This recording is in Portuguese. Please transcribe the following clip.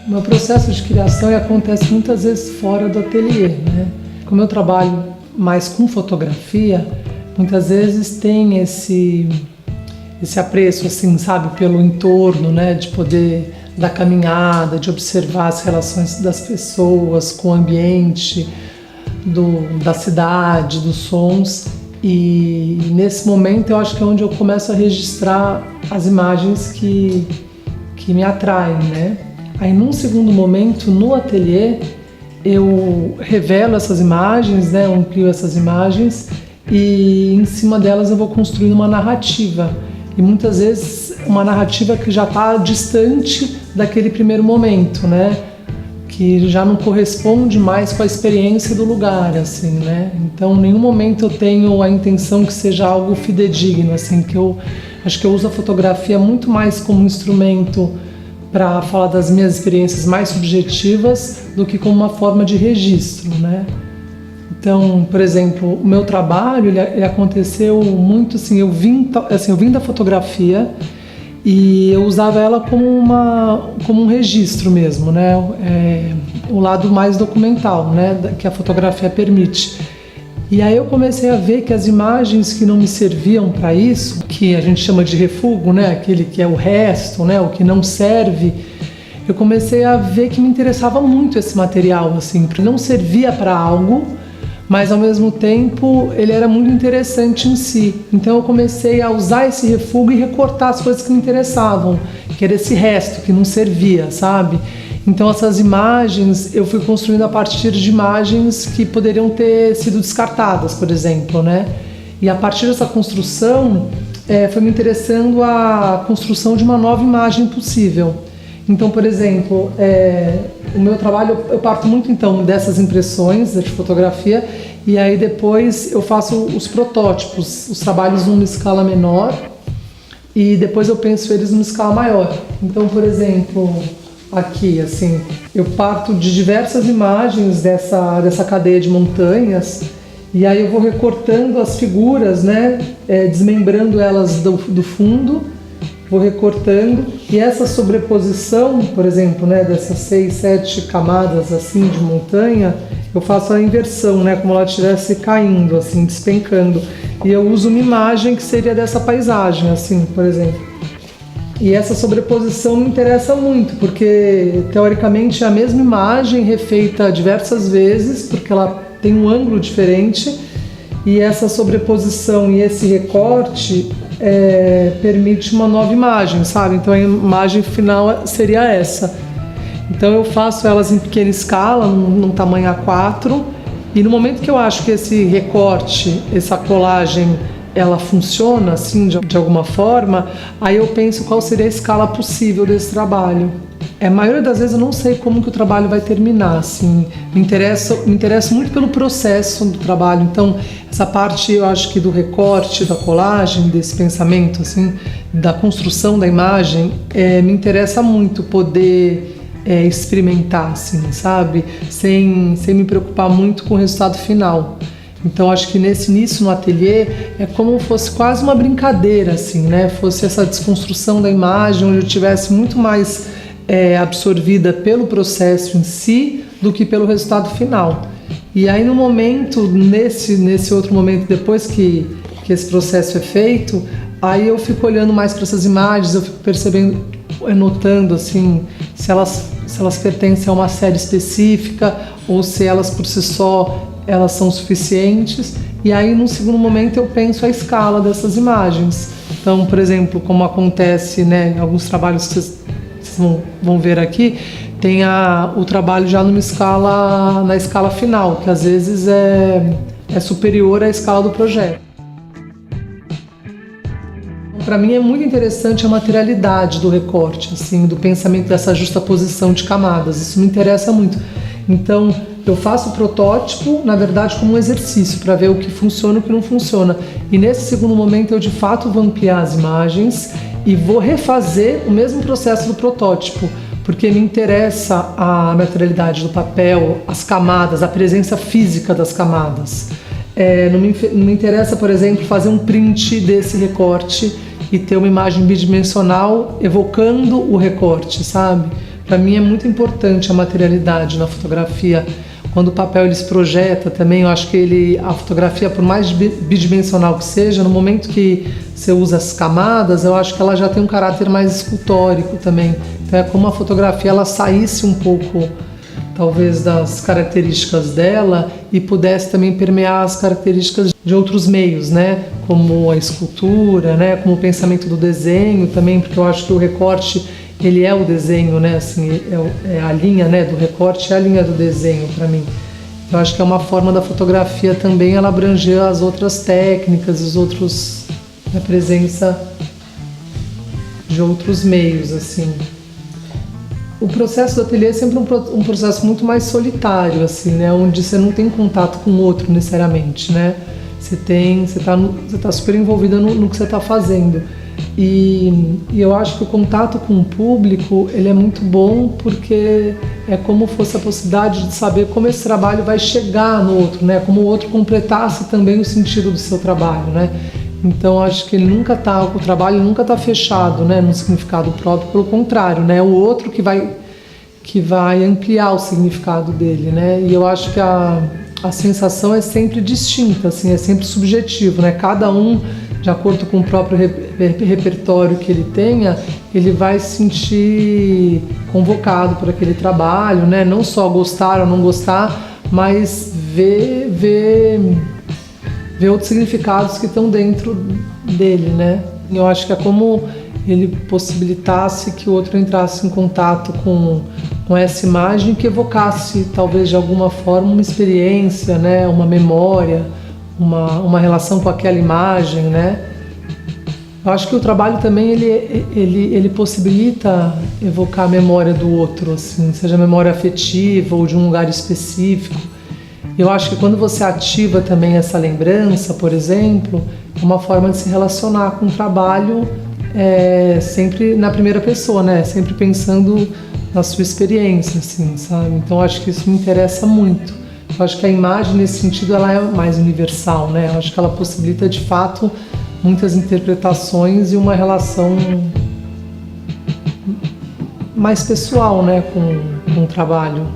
O meu processo de criação acontece muitas vezes fora do ateliê, né? Como eu trabalho mais com fotografia, muitas vezes tem esse apreço, assim, sabe, pelo entorno, né? De poder da caminhada, de observar as relações das pessoas com o ambiente, da cidade, dos sons. E nesse momento eu acho que é onde eu começo a registrar as imagens que me atraem, né? Aí num segundo momento, no ateliê, eu revelo essas imagens, né? Eu amplio essas imagens e em cima delas eu vou construindo uma narrativa. E muitas vezes uma narrativa que já está distante daquele primeiro momento, né? Que já não corresponde mais com a experiência do lugar, assim, né? Então, em nenhum momento eu tenho a intenção que seja algo fidedigno, assim, que eu acho que eu uso a fotografia muito mais como um instrumento para falar das minhas experiências mais subjetivas do que como uma forma de registro, né? Então, por exemplo, o meu trabalho ele aconteceu muito assim, eu vim da fotografia e eu usava ela como um registro mesmo, né? O lado mais documental, né? Que a fotografia permite. E aí eu comecei a ver que as imagens que não me serviam para isso, que a gente chama de refúgio, né? Aquele que é o resto, né? O que não serve, eu comecei a ver que me interessava muito esse material, assim, porque não servia para algo, mas ao mesmo tempo ele era muito interessante em si. Então eu comecei a usar esse refúgio e recortar as coisas que me interessavam, que era esse resto que não servia, sabe? Então essas imagens eu fui construindo a partir de imagens que poderiam ter sido descartadas, por exemplo, né? E a partir dessa construção foi me interessando a construção de uma nova imagem possível. Então, por exemplo, o meu trabalho, eu parto muito então dessas impressões de fotografia e aí depois eu faço os protótipos, os trabalhos numa escala menor e depois eu penso eles numa escala maior. Então, por exemplo, aqui, assim, eu parto de diversas imagens dessa cadeia de montanhas e aí eu vou recortando as figuras, né, desmembrando elas do fundo, vou recortando e essa sobreposição, por exemplo, né, dessas 6, 7 camadas assim de montanha, eu faço a inversão, né, como ela estivesse caindo, assim, despencando. E eu uso uma imagem que seria dessa paisagem, assim, por exemplo. E essa sobreposição me interessa muito, porque teoricamente é a mesma imagem refeita diversas vezes, porque ela tem um ângulo diferente, e essa sobreposição e esse recorte permite uma nova imagem, sabe? Então a imagem final seria essa. Então eu faço elas em pequena escala, num tamanho A4, e no momento que eu acho que esse recorte, essa colagem, ela funciona assim de alguma forma, aí eu penso qual seria a escala possível desse trabalho. A maioria das vezes eu não sei como que o trabalho vai terminar, assim, me interessa muito pelo processo do trabalho, então essa parte eu acho que do recorte, da colagem, desse pensamento, assim, da construção da imagem, me interessa muito poder experimentar, assim, sabe, sem me preocupar muito com o resultado final. Então acho que nesse início no ateliê é como fosse quase uma brincadeira, assim, né, fosse essa desconstrução da imagem, onde eu tivesse muito mais absorvida pelo processo em si do que pelo resultado final. E aí no momento, nesse outro momento, depois que esse processo é feito, aí eu fico olhando mais para essas imagens, eu fico percebendo, notando assim, se elas pertencem a uma série específica ou se elas por si só elas são suficientes. E aí num segundo momento eu penso a escala dessas imagens. Então, por exemplo, como acontece, né, em alguns trabalhos que vocês vão ver aqui, tem o trabalho já na escala final, que às vezes é superior à escala do projeto. Para mim é muito interessante a materialidade do recorte, assim, do pensamento dessa justaposição de camadas, isso me interessa muito. Então eu faço o protótipo, na verdade, como um exercício, para ver o que funciona e o que não funciona. E nesse segundo momento eu de fato vou ampliar as imagens e vou refazer o mesmo processo do protótipo, porque me interessa a materialidade do papel, as camadas, a presença física das camadas. Não me interessa, por exemplo, fazer um print desse recorte e ter uma imagem bidimensional evocando o recorte, sabe? Para mim é muito importante a materialidade na fotografia. Quando o papel ele se projeta também, eu acho que a fotografia, por mais bidimensional que seja, no momento que você usa as camadas, eu acho que ela já tem um caráter mais escultórico também. Então é como a fotografia ela saísse um pouco, talvez, das características dela e pudesse também permear as características de outros meios, né? Como a escultura, né? Como o pensamento do desenho também, porque eu acho que o recorte ele é o desenho, né? Assim, é a linha, né, do recorte, é a linha do desenho para mim. Eu acho que é uma forma da fotografia também ela abranger as outras técnicas, a presença de outros meios, assim. O processo do ateliê é sempre um processo muito mais solitário, assim, né? Onde você não tem contato com o outro necessariamente, né? Você tá super envolvida no que você está fazendo. E eu acho que o contato com o público ele é muito bom porque é como fosse a possibilidade de saber como esse trabalho vai chegar no outro, né? Como o outro completasse também o sentido do seu trabalho, né? Então acho que o trabalho nunca está fechado, né? No significado próprio, pelo contrário, né? O outro que vai ampliar o significado dele, né? E eu acho que a sensação é sempre distinta, assim, é sempre subjetivo, né? Cada um, de acordo com o próprio repertório que ele tenha, ele vai se sentir convocado por aquele trabalho, né? Não só gostar ou não gostar, mas ver outros significados que estão dentro dele, né? Eu acho que é como ele possibilitasse que o outro entrasse em contato com essa imagem que evocasse, talvez de alguma forma, uma experiência, né? Uma memória, uma relação com aquela imagem, né? Eu acho que o trabalho também ele possibilita evocar a memória do outro, assim, seja memória afetiva ou de um lugar específico. Eu acho que quando você ativa também essa lembrança, por exemplo, é uma forma de se relacionar com o trabalho sempre na primeira pessoa, né? Sempre pensando na sua experiência, assim, sabe? Então acho que isso me interessa muito. Eu acho que a imagem, nesse sentido, ela é mais universal, né? Eu acho que ela possibilita, de fato, muitas interpretações e uma relação mais pessoal, né, com o trabalho.